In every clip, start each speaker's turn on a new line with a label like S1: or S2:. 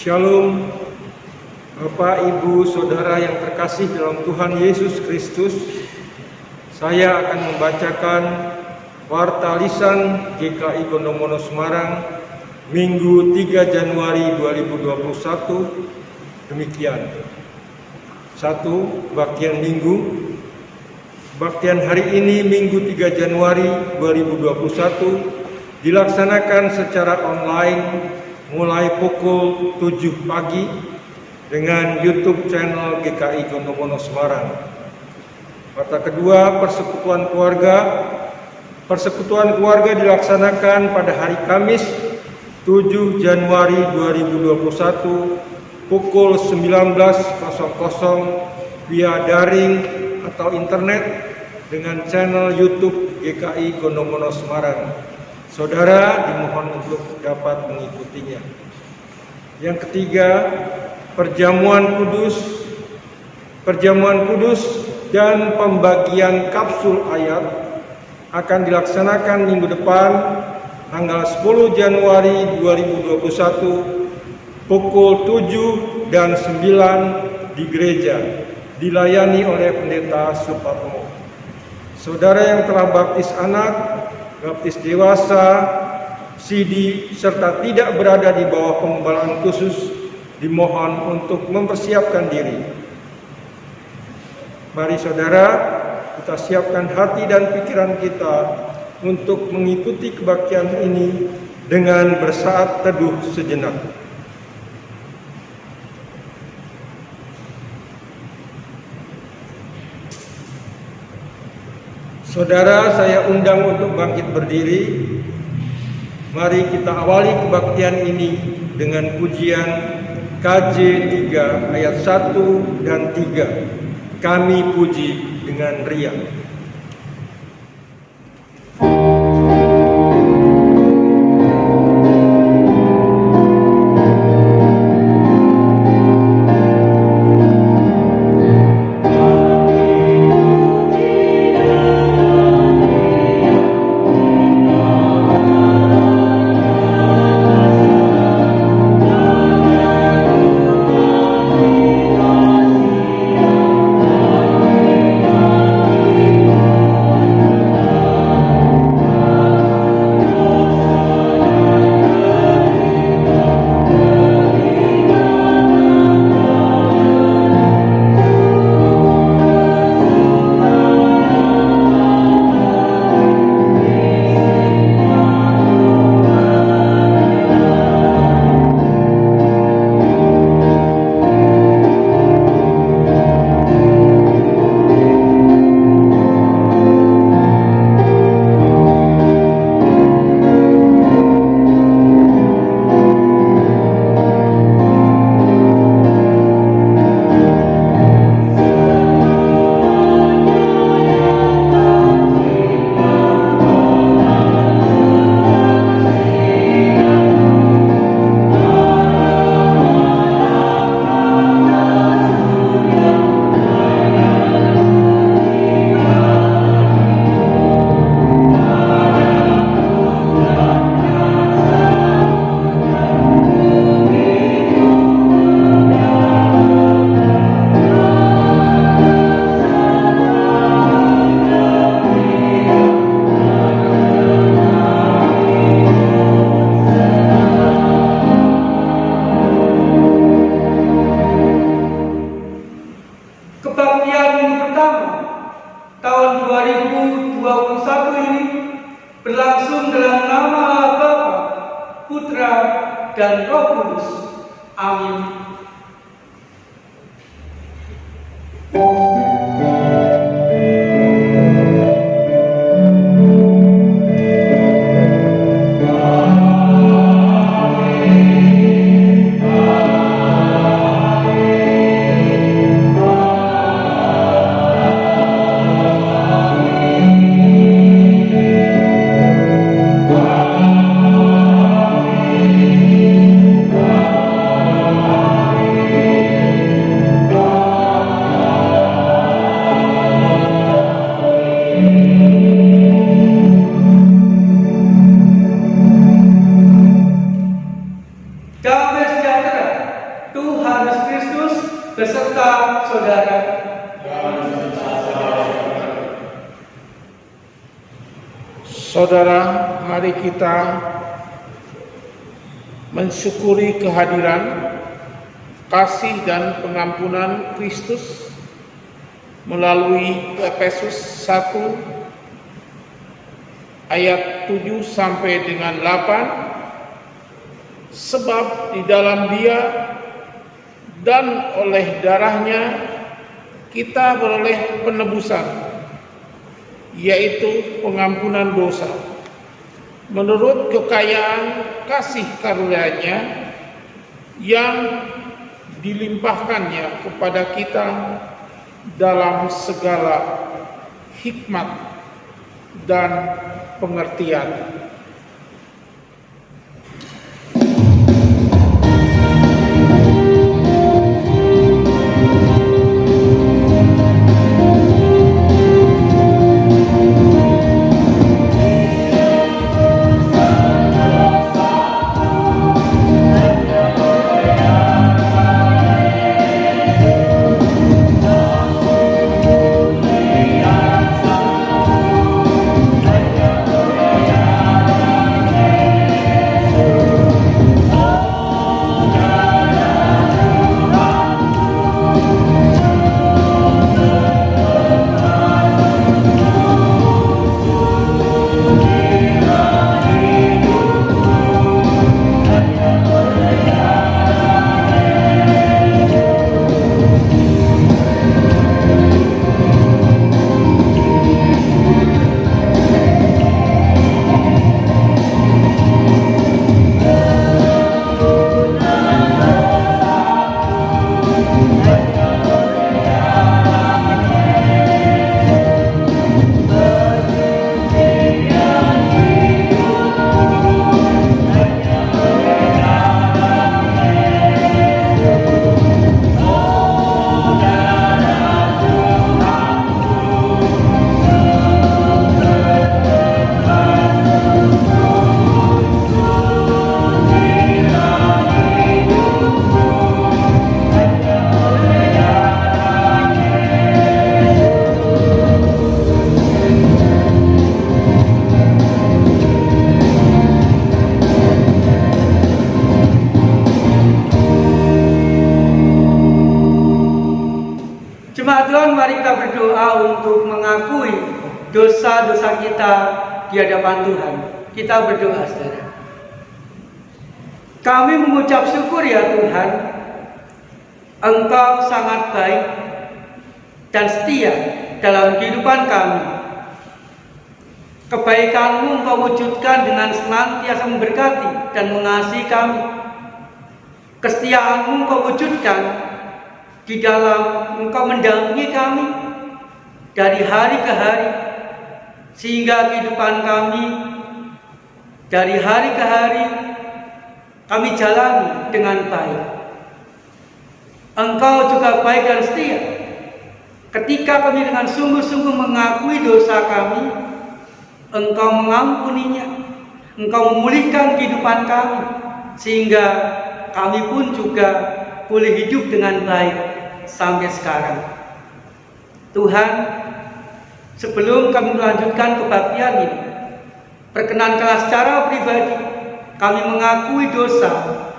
S1: Shalom, Bapak, Ibu, Saudara yang terkasih dalam Tuhan Yesus Kristus. Saya akan membacakan Warta Lisan GKI Gondomono Semarang Minggu 3 Januari 2021. Demikian. 1. Kebaktian Minggu. Kebaktian hari ini Minggu 3 Januari 2021 dilaksanakan secara online mulai pukul 7 pagi dengan YouTube channel GKI Gondomono Semarang. Warta kedua, persekutuan keluarga. Persekutuan keluarga dilaksanakan pada hari Kamis 7 Januari 2021 pukul 19.00 via daring atau internet dengan channel YouTube GKI Gondomono Semarang. Saudara dimohon untuk dapat mengikutinya. Yang ketiga, perjamuan kudus dan pembagian kapsul ayat akan dilaksanakan minggu depan tanggal 10 Januari 2021 pukul 7 dan 9 di gereja, dilayani oleh Pendeta Suparno. Saudara yang telah baptis anak, baptis dewasa, CD, serta tidak berada di bawah penggembalaan khusus dimohon untuk mempersiapkan diri. Mari saudara, kita siapkan hati dan pikiran kita untuk mengikuti kebaktian ini dengan bersaat teduh sejenak. Saudara, saya undang untuk bangkit berdiri. Mari kita awali kebaktian ini dengan pujian KJ 3 ayat 1 dan 3. Kami puji dengan riang.
S2: berlangsung dalam nama Bapa, Putra, dan Roh Kudus. Amin.
S3: Saudara, mari kita mensyukuri kehadiran, kasih dan pengampunan Kristus melalui Efesus 1 ayat 7 sampai dengan 8. Sebab di dalam Dia dan oleh darahnya kita beroleh penebusan, yaitu pengampunan dosa, menurut kekayaan kasih karunia-Nya yang dilimpahkannya kepada kita dalam segala hikmat dan pengertian.
S2: Jemaat Tuhan, mari kita berdoa untuk mengakui dosa-dosa kita di hadapan Tuhan. Kita berdoa, saudara. Kami mengucap syukur ya Tuhan, Engkau sangat baik dan setia dalam kehidupan kami. Kebaikan-Mu Engkau wujudkan dengan senantiasa memberkati dan mengasihi kami. Kesetiaan-Mu Engkau wujudkan di dalam Engkau mendampingi kami dari hari ke hari, sehingga kehidupan kami dari hari ke hari kami jalani dengan baik. Engkau juga baik dan setia. Ketika kami dengan sungguh-sungguh mengakui dosa kami, Engkau mengampuninya, Engkau memulihkan kehidupan kami, sehingga kami pun juga boleh hidup dengan baik sampai sekarang. Tuhan, sebelum kami melanjutkan kebaktian ini, perkenankanlah secara pribadi kami mengakui dosa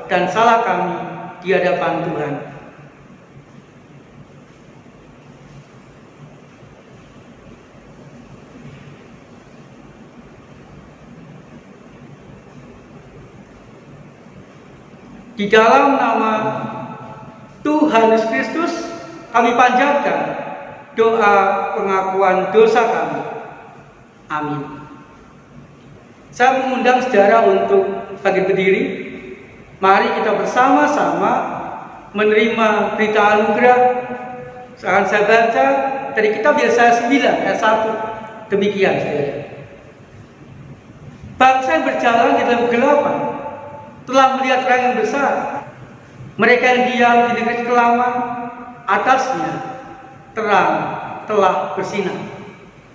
S2: dan salah kami di hadapan Tuhan. Di dalam nama Tuhan Yesus Kristus, kami panjatkan doa pengakuan dosa kami. Amin. Saya mengundang saudara untuk bangkit berdiri. Mari kita bersama-sama menerima berita anugerah. Akan saya baca dari kitab Yesaya 9 ayat 1. Demikian, saudara. Bangsa yang berjalan di dalam kegelapan telah melihat terang yang besar. Mereka yang diam di negeri kekelaman, atasnya terang telah bersinar.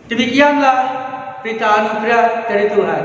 S2: Demikianlah berita anugerah dari Tuhan.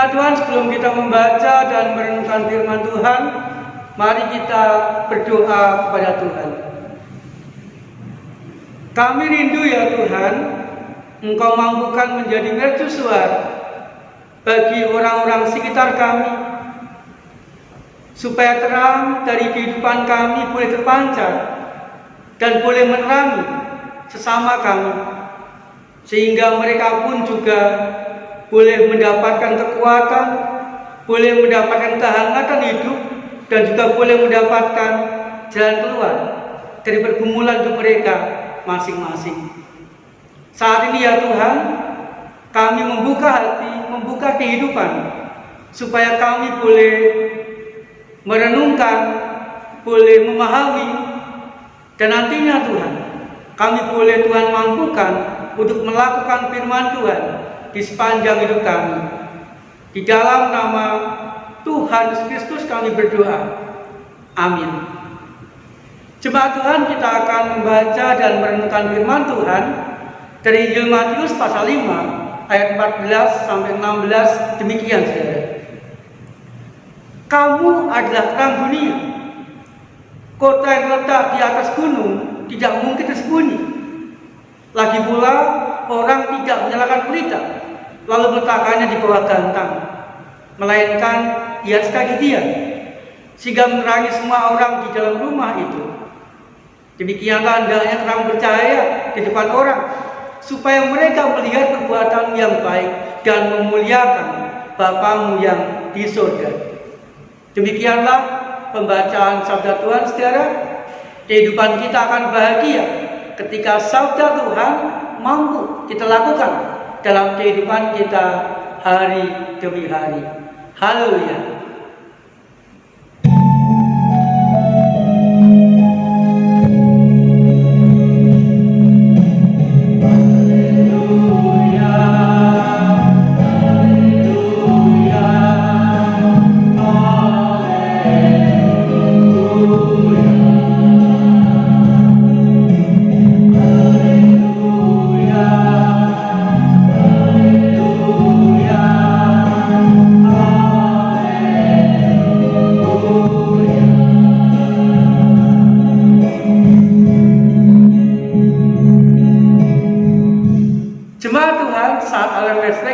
S2: Jemaat Tuhan, sebelum kita membaca dan merenungkan firman Tuhan, mari kita berdoa kepada Tuhan. Kami rindu ya Tuhan, Engkau mampukan menjadi mercusuar bagi orang-orang sekitar kami, supaya terang dari kehidupan kami boleh terpancar dan boleh menerangi sesama kami, sehingga mereka pun juga boleh mendapatkan kekuatan, boleh mendapatkan kehangatan hidup, dan juga boleh mendapatkan jalan keluar dari pergumulan hidup mereka masing-masing. Saat ini ya Tuhan, kami membuka hati, membuka kehidupan, supaya kami boleh merenungkan, boleh memahami, dan nantinya Tuhan, kami boleh Tuhan mampukan untuk melakukan firman Tuhan di sepanjang hidup kami. Di dalam nama Tuhan Yesus Kristus kami berdoa. Amin. Jemaat Tuhan, kita akan membaca dan merenungkan firman Tuhan dari Injil Matius pasal 5 ayat 14 sampai 16. Demikian saudara. Kamu adalah terang dunia. Kota yang terletak di atas gunung tidak mungkin tersembunyi. Lagi pula orang tidak menyalakan pelita lalu meletakkannya di bawah gantang, melainkan di atas kaki dia, sehingga menerangi semua orang di dalam rumah itu. Demikianlah hendaknya terang bercahaya di depan orang, supaya mereka melihat perbuatan yang baik dan memuliakan Bapamu yang di surga. Demikianlah pembacaan sabda Tuhan, saudara. Kehidupan kita akan bahagia ketika sabda Tuhan mampu kita lakukan dalam kehidupan kita hari demi hari. Haleluya.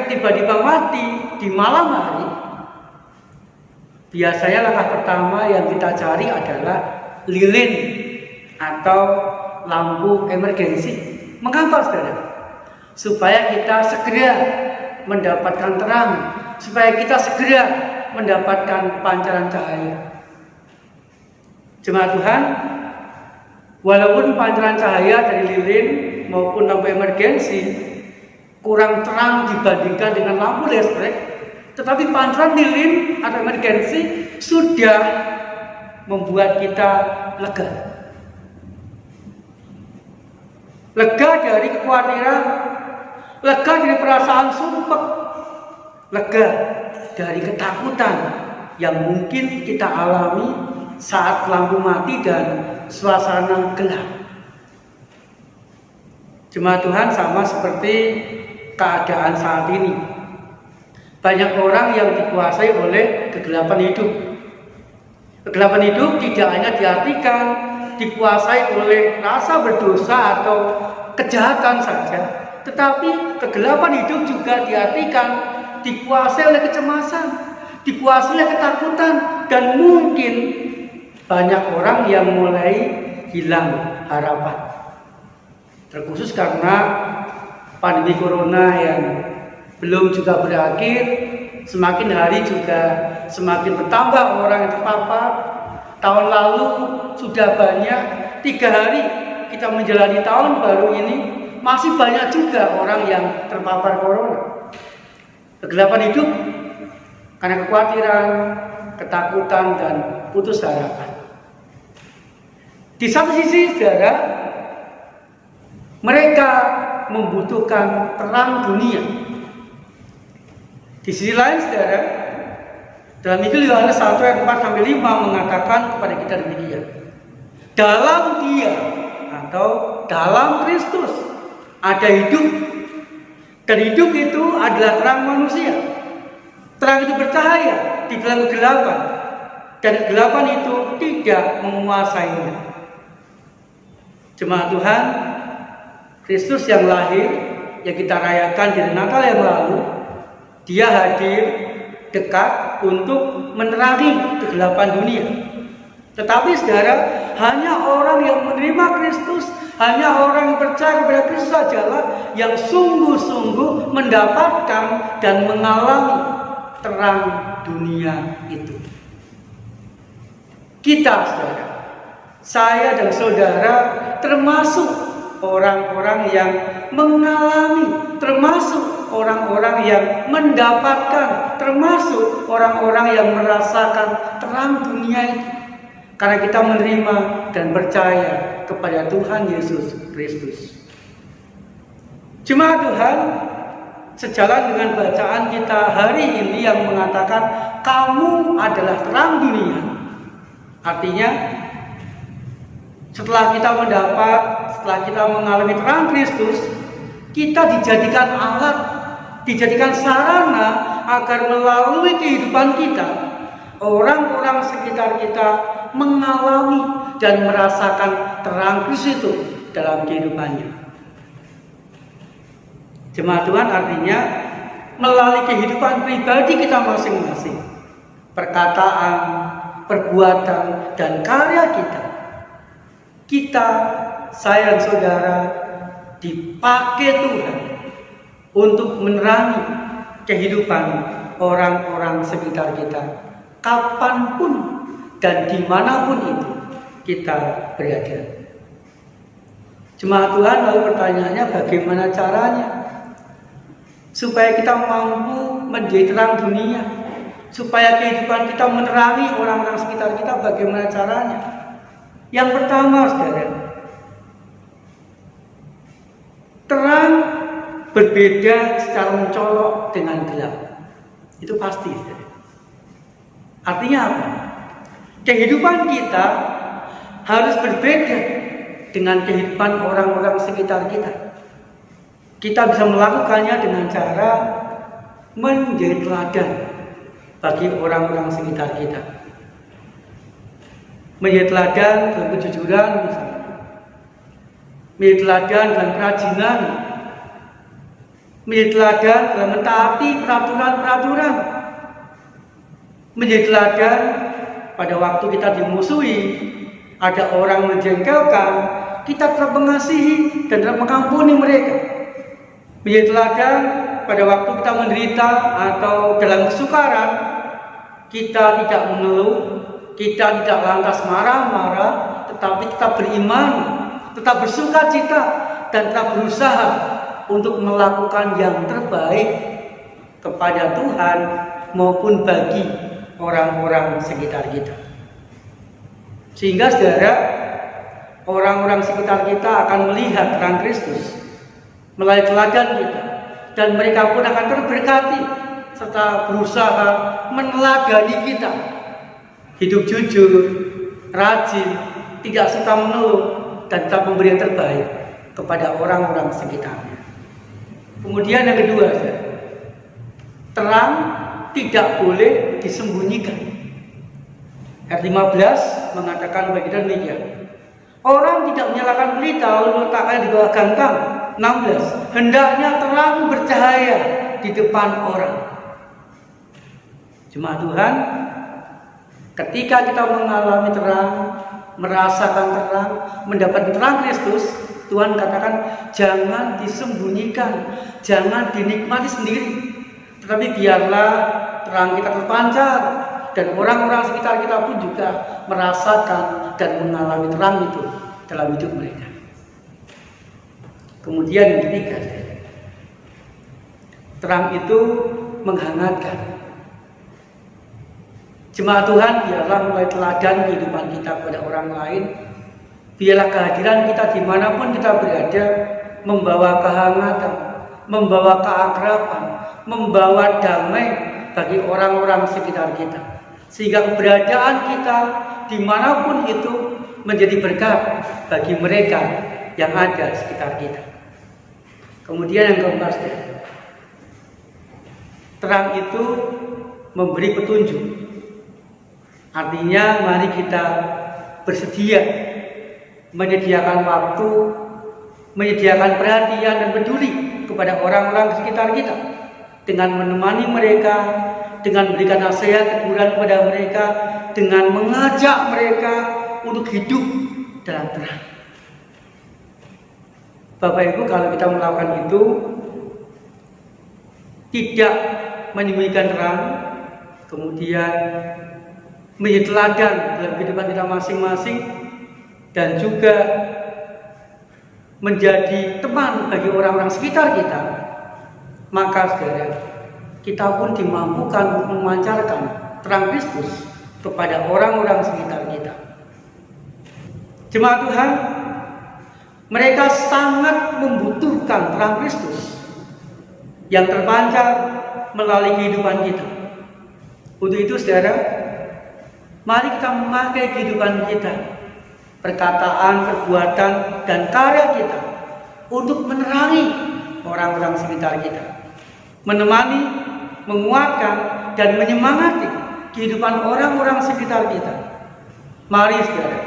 S2: Tiba-tiba mati di malam hari, biasanya langkah pertama yang kita cari adalah lilin atau lampu emergensi. Mengapa saudara? Supaya kita segera mendapatkan terang, supaya kita segera mendapatkan pancaran cahaya. Jemaat Tuhan, walaupun pancaran cahaya dari lilin maupun lampu emergensi kurang terang dibandingkan dengan lampu listrik, tetapi pancaran lilin atau emergensi sudah membuat kita lega. Lega dari kekhawatiran, lega dari perasaan sumpek, lega dari ketakutan yang mungkin kita alami saat lampu mati dan suasana gelap. Jemaat Tuhan, sama seperti keadaan saat ini. Banyak orang yang dikuasai oleh kegelapan hidup. Kegelapan hidup tidak hanya diartikan dikuasai oleh rasa berdosa atau kejahatan saja, tetapi kegelapan hidup juga diartikan dikuasai oleh kecemasan, dikuasai oleh ketakutan, dan mungkin banyak orang yang mulai hilang harapan. Terkhusus karena pandemi corona yang belum juga berakhir, semakin hari juga semakin bertambah orang yang terpapar. Tahun lalu sudah banyak, 3 hari kita menjalani tahun baru ini, masih banyak juga orang yang terpapar corona. Kegelapan hidup karena kekhawatiran, ketakutan, dan putus harapan. Di satu sisi, saudara, mereka membutuhkan terang dunia. Di sisi lain, saudara, dalam Injil Yohanes 1 ayat 4-5 mengatakan kepada kita demikian: dalam Dia atau dalam Kristus ada hidup, dan hidup itu adalah terang manusia. Terang itu bercahaya di dalam kegelapan, dan kegelapan itu tidak menguasainya. Jemaat Tuhan, Kristus yang lahir, yang kita rayakan di Natal yang lalu, dia hadir dekat untuk menerangi kegelapan dunia. Tetapi saudara, hanya orang yang menerima Kristus, hanya orang yang percaya kepada Kristus sajalah yang sungguh-sungguh mendapatkan dan mengalami terang dunia itu. Kita, saudara, saya dan saudara termasuk orang-orang yang mengalami, termasuk orang-orang yang mendapatkan, termasuk orang-orang yang merasakan terang dunia itu. Karena kita menerima dan percaya kepada Tuhan Yesus Kristus. Jemaat Tuhan, sejalan dengan bacaan kita hari ini yang mengatakan kamu adalah terang dunia. Artinya, setelah kita mendapat, setelah kita mengalami terang Kristus, kita dijadikan alat, dijadikan sarana agar melalui kehidupan kita, orang-orang sekitar kita mengalami dan merasakan terang Kristus itu dalam kehidupannya. Jemaat Tuhan, artinya melalui kehidupan pribadi kita masing-masing, perkataan, perbuatan, dan karya kita, saya dan saudara, dipakai Tuhan untuk menerangi kehidupan orang-orang sekitar kita, kapanpun dan dimanapun itu kita berada. Jemaat Tuhan, lalu pertanyaannya bagaimana caranya supaya kita mampu menjadi terang dunia, supaya kehidupan kita menerangi orang-orang sekitar kita, bagaimana caranya? Yang pertama, saudara, terang berbeda secara mencolok dengan gelap. Itu pasti, saudara. Artinya apa? Kehidupan kita harus berbeda dengan kehidupan orang-orang sekitar kita. Kita bisa melakukannya dengan cara menjadi teladan bagi orang-orang sekitar kita. Menjadi teladan dalam kejujuran misalnya. Menjadi teladan dalam kerajinan. Menjadi teladan dalam mentaati peraturan-peraturan. Menjadi teladan pada waktu kita dimusuhi, ada orang menjengkelkan, kita tetap mengasihi dan tetap mengampuni mereka. Menjadi teladan pada waktu kita menderita atau dalam kesukaran, kita tidak mengeluh, kita tidak lantas marah-marah, tetapi tetap beriman, tetap bersuka cita, dan tetap berusaha untuk melakukan yang terbaik kepada Tuhan maupun bagi orang-orang sekitar kita. Sehingga saudara, orang-orang sekitar kita akan melihat terang Kristus melalui teladan kita, dan mereka pun akan terberkati serta berusaha meneladani kita. Hidup jujur, rajin, tidak suka mengeluh, dan tetap memberi yang terbaik kepada orang-orang sekitarnya. Kemudian yang kedua, terang tidak boleh disembunyikan. Ayat 15 mengatakan begitu demikian. Orang tidak menyalakan pelita lalu meletakkannya di bawah gantang. 16. Hendaknya terang bercahaya di depan orang. Jemaat Tuhan, ketika kita mengalami terang, merasakan terang, mendapat terang Kristus, Tuhan katakan jangan disembunyikan, jangan dinikmati sendiri, tetapi biarlah terang kita terpancar dan orang-orang sekitar kita pun juga merasakan dan mengalami terang itu dalam hidup mereka. Kemudian yang ketiga, terang itu menghangatkan. Jemaat Tuhan, biarlah mulai teladan kehidupan kita pada orang lain. Biarlah kehadiran kita dimanapun kita berada membawa kehangatan, membawa keakraban, membawa damai bagi orang-orang sekitar kita. Sehingga keberadaan kita dimanapun itu menjadi berkat bagi mereka yang ada di sekitar kita. Kemudian yang keempat, terang itu memberi petunjuk. Artinya mari kita bersedia menyediakan waktu, menyediakan perhatian dan peduli kepada orang-orang di sekitar kita, dengan menemani mereka, dengan memberikan nasihat teguran kepada mereka, dengan mengajak mereka untuk hidup dalam terang. Bapak Ibu, kalau kita melakukan itu, tidak menyembunyikan terang, kemudian menjadi teladan dalam kehidupan kita masing-masing, dan juga menjadi teman bagi orang-orang sekitar kita, maka saudara, kita pun dimampukan untuk memancarkan terang Kristus kepada orang-orang sekitar kita. Jemaat Tuhan, mereka sangat membutuhkan terang Kristus yang terpancar melalui kehidupan kita. Untuk itu saudara, mari kita memakai kehidupan kita, perkataan, perbuatan, dan karya kita untuk menerangi orang-orang sekitar kita, menemani, menguatkan, dan menyemangati kehidupan orang-orang sekitar kita. Mari saudara,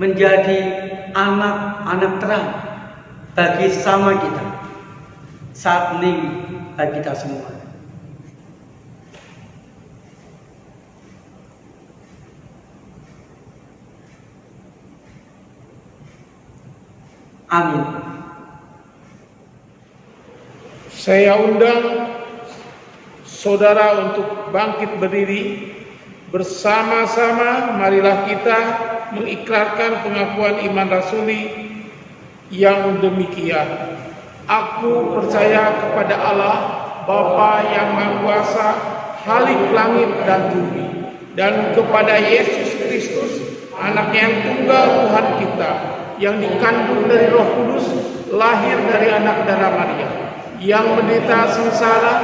S2: menjadi anak-anak terang bagi sesama kita, saat ini bagi kita semua. Amin.
S3: Saya undang saudara untuk bangkit berdiri. Bersama-sama marilah kita mengikrarkan pengakuan iman rasuli yang demikian. Aku percaya kepada Allah, Bapa yang Maha Kuasa, Khalik langit dan bumi, dan kepada Yesus Kristus, Anak yang tunggal Tuhan kita, yang dikandung dari Roh Kudus, lahir dari anak darah Maria, yang menderita sengsara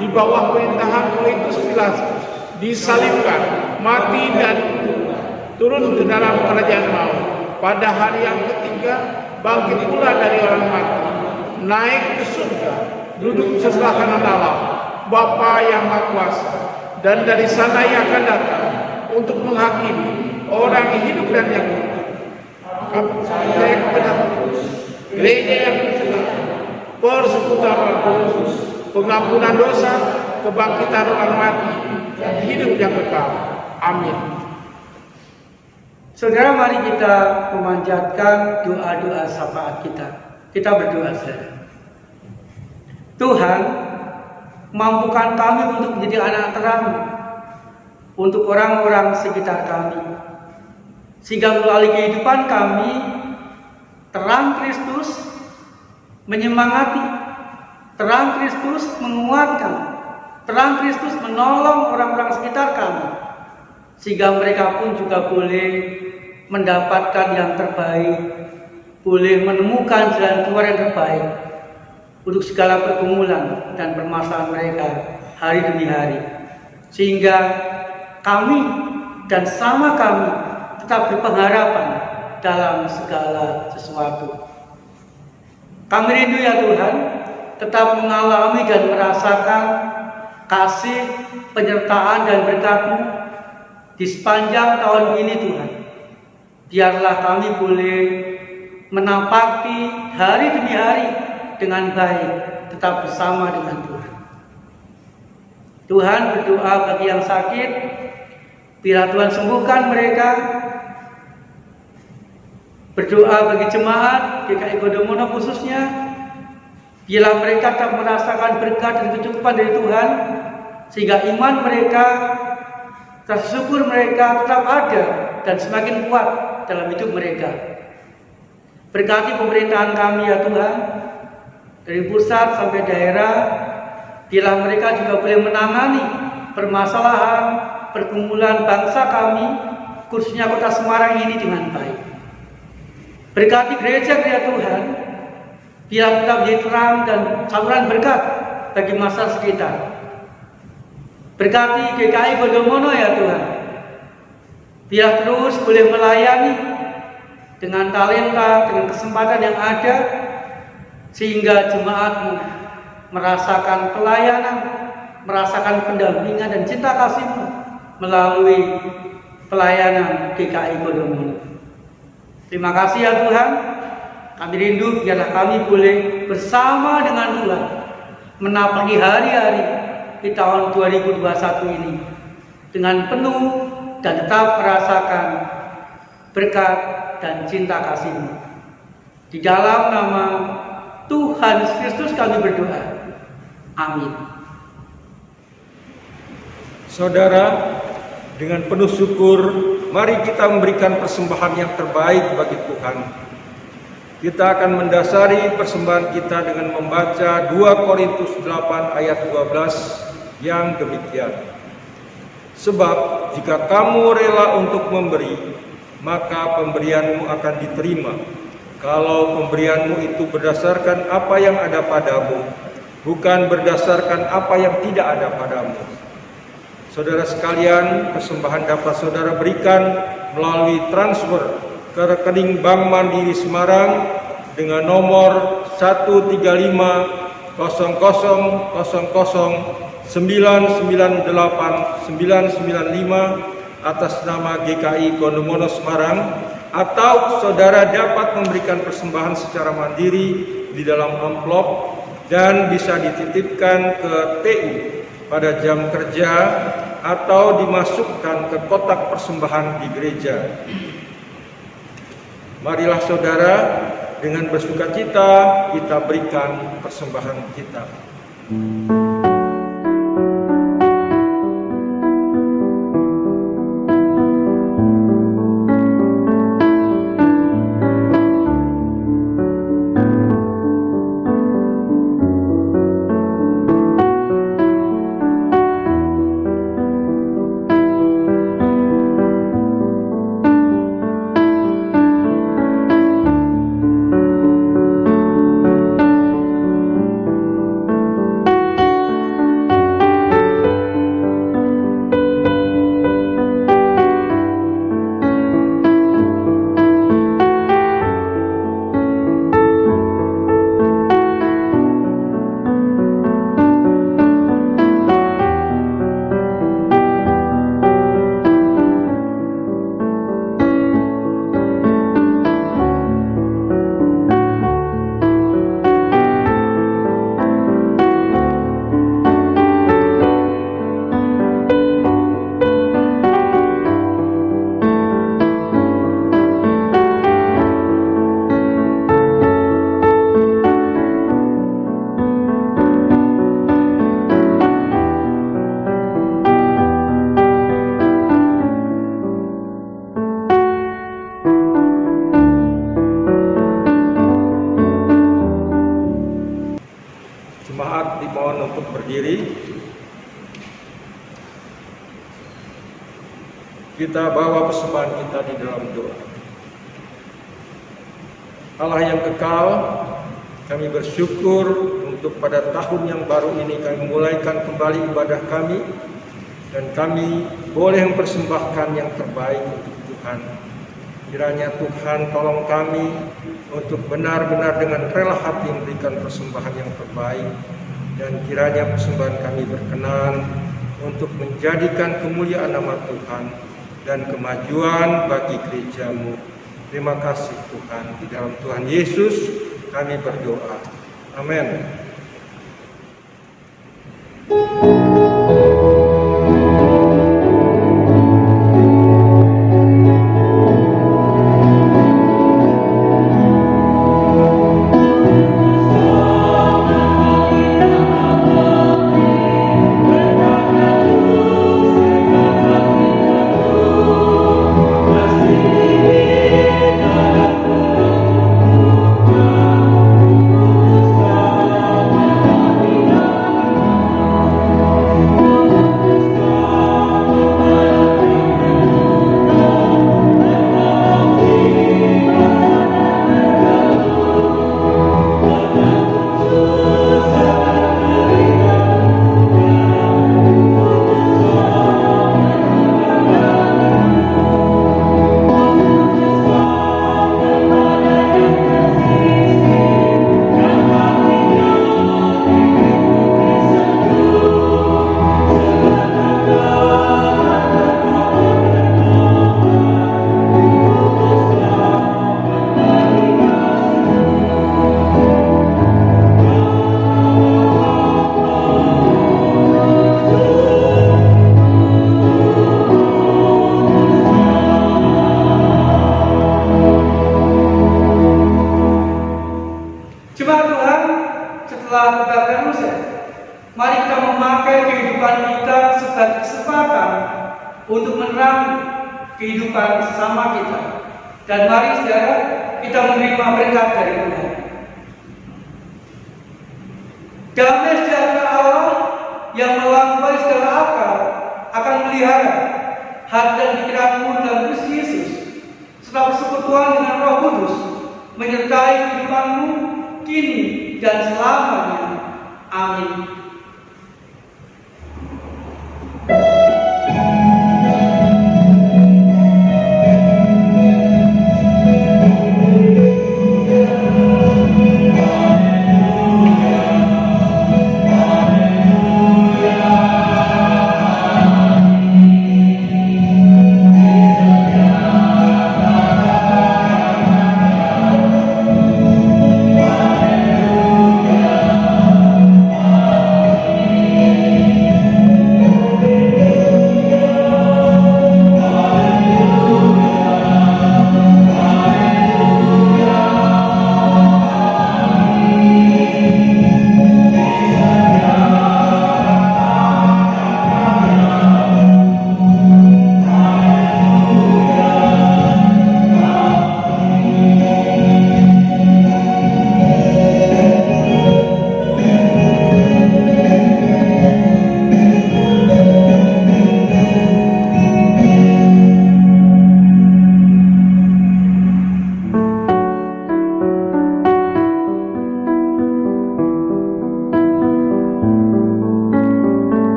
S3: di bawah pemerintahan Pontius Pilatus, disalibkan, mati dan turun ke dalam kerajaan maut. Pada hari yang ketiga bangkit pula dari orang mati, naik ke surga, duduk sebelah kanan Allah, Bapa yang Maha Kuasa, dan dari sana ia akan datang untuk menghakimi orang yang hidup dan yang mati. Aku percaya kepada gereja yang Kristen, persekutuan Roh Kudus, pengampunan dosa, kebangkitan orang mati, dan hidup yang kekal. Amin.
S2: Saudara, mari kita memanjatkan doa-doa syafaat kita. Kita berdoa saudara. Tuhan, mampukan kami untuk menjadi anak terang untuk orang-orang sekitar kami, sehingga melalui kehidupan kami, terang Kristus menyemangati, terang Kristus menguatkan, terang Kristus menolong orang-orang sekitar kami, sehingga mereka pun juga boleh mendapatkan yang terbaik, boleh menemukan jalan keluar yang terbaik untuk segala pergumulan dan permasalahan mereka hari demi hari, sehingga kami dan sama kami tetap berpengharapan dalam segala sesuatu. Kami rindu ya Tuhan, tetap mengalami dan merasakan kasih, penyertaan dan berkat-Mu di sepanjang tahun ini Tuhan. Biarlah kami boleh menapaki hari demi hari dengan baik, tetap bersama dengan Tuhan. Tuhan, berdoa bagi yang sakit, biarlah Tuhan sembuhkan mereka. Berdoa bagi jemaat GKI Gondomono khususnya, biarlah mereka tetap merasakan berkat dan kecukupan dari Tuhan, sehingga iman mereka, rasa syukur mereka tetap ada dan semakin kuat dalam hidup mereka. Berkati pemerintahan kami ya Tuhan, dari pusat sampai daerah, biarlah mereka juga boleh menangani permasalahan pergumulan bangsa kami, khususnya kota Semarang ini dengan baik. Berkati gereja Tuhan, biar tetap menjadi terang dan saluran berkat bagi masyarakat sekitar. Berkati GKI Gondomono ya Tuhan, biar terus boleh melayani dengan talenta, dengan kesempatan yang ada, sehingga jemaat-Mu merasakan pelayanan merasakan pendampingan dan cinta kasih-Mu melalui pelayanan GKI Kodomoni. Terima kasih ya Tuhan. Kami rindu biarlah kami boleh bersama dengan Tuhan menapaki hari-hari di tahun 2021 ini dengan penuh dan tetap merasakan berkat dan cinta kasih-Mu. Di dalam nama Tuhan Yesus Kristus kami berdoa. Amin.
S1: Saudara, dengan penuh syukur, mari kita memberikan persembahan yang terbaik bagi Tuhan. Kita akan mendasari persembahan kita dengan membaca 2 Korintus 8 ayat 12 yang demikian. Sebab jika kamu rela untuk memberi, maka pemberianmu akan diterima. Kalau pemberianmu itu berdasarkan apa yang ada padamu, bukan berdasarkan apa yang tidak ada padamu. Saudara sekalian, persembahan dapat saudara berikan melalui transfer ke rekening Bank Mandiri Semarang dengan nomor 1350009989995 atas nama GKI Kondomono Semarang, atau saudara dapat memberikan persembahan secara mandiri di dalam amplop dan bisa dititipkan ke TU pada jam kerja atau dimasukkan ke kotak persembahan di gereja. Marilah saudara, dengan bersukacita kita berikan persembahan kita. Jemaat dimohon untuk berdiri. Kita bawa persembahan kita di dalam doa. Allah yang kekal, kami bersyukur untuk pada tahun yang baru ini kami mulaikan kembali ibadah kami, dan kami boleh mempersembahkan yang terbaik untuk Tuhan. Kiranya Tuhan tolong kami untuk benar-benar dengan rela hati memberikan persembahan yang terbaik, dan kiranya persembahan kami berkenan untuk menjadikan kemuliaan nama Tuhan dan kemajuan bagi gereja-Mu. Terima kasih Tuhan, di dalam Tuhan Yesus kami berdoa. Amin.
S2: memakai kehidupan kita sebagai kesempatan untuk menerangi kehidupan sesama kita. Dan mari saudara, kita menerima berkat dari Tuhan. Damai sejahtera Allah yang melampaui segala akal akan melihara hati dan pikiranmu dalam Kristus Yesus, serta persekutuan dengan Roh Kudus menyertai kehidupanmu kini dan selamanya. Amin.